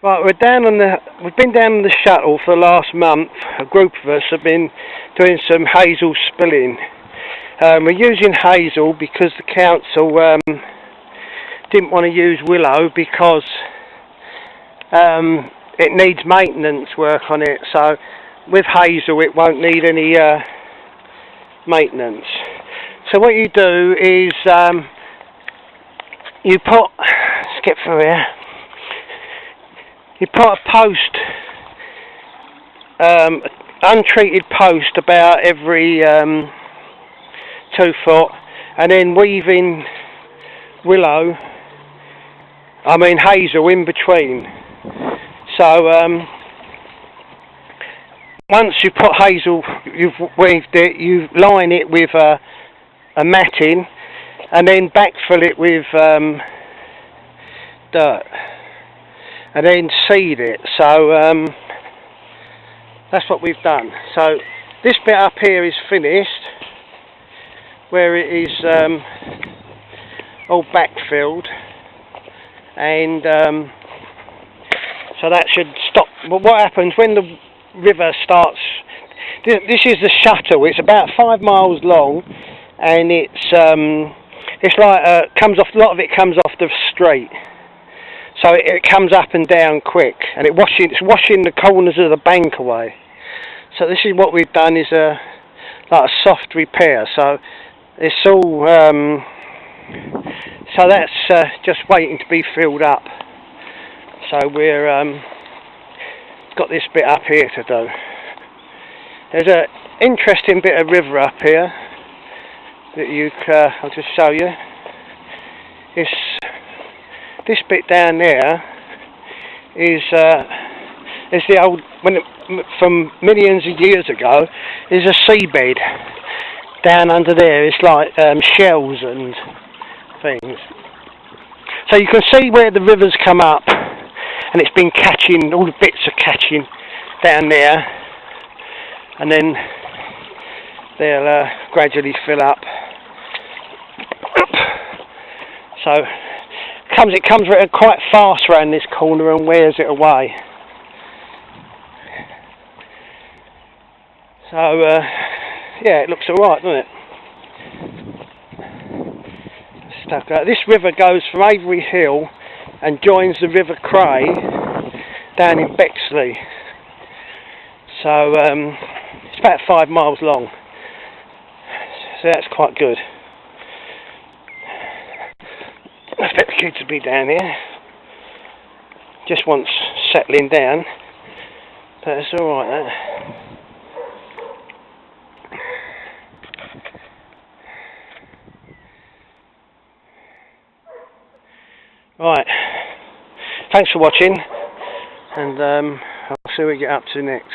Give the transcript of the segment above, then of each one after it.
Right, we've been down on the shuttle for the last month. A group of us have been doing some hazel spilling. We're using hazel because the council didn't want to use willow because it needs maintenance work on it. So with hazel it won't need any maintenance. So what you do is you put, let's get through here. You put a post, untreated post about every 2 foot, and then weave in hazel in between. So once you put hazel, you've weaved it, you line it with a matting, and then backfill it with dirt. And then seed it. So that's what we've done. So this bit up here is finished, where it is all backfilled, and so that should stop. But what happens when the river starts? This is the shuttle. It's about 5 miles long, and it's like comes off. A lot of it comes off the street. So it comes up and down quick, and it's washing the corners of the bank away. So this is what we've done, is like a soft repair. So it's all so that's just waiting to be filled up. So we're got this bit up here to do. There's an interesting bit of river up here that I'll just show you. This bit down there is the old, from millions of years ago, is a seabed. Down under there, it's like shells and things. So you can see where the river's come up, and it's been catching, all the bits are catching down there, and then they'll gradually fill up. So it comes quite fast around this corner and wears it away. So yeah, it looks alright, doesn't it? This river goes from Avery Hill and joins the River Cray down in Bexley. So it's about 5 miles long. So that's quite good. I expect the kids to be down here. Just wants settling down, but it's alright, that. Right, thanks for watching, and I'll see what we get up to next.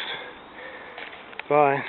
Bye.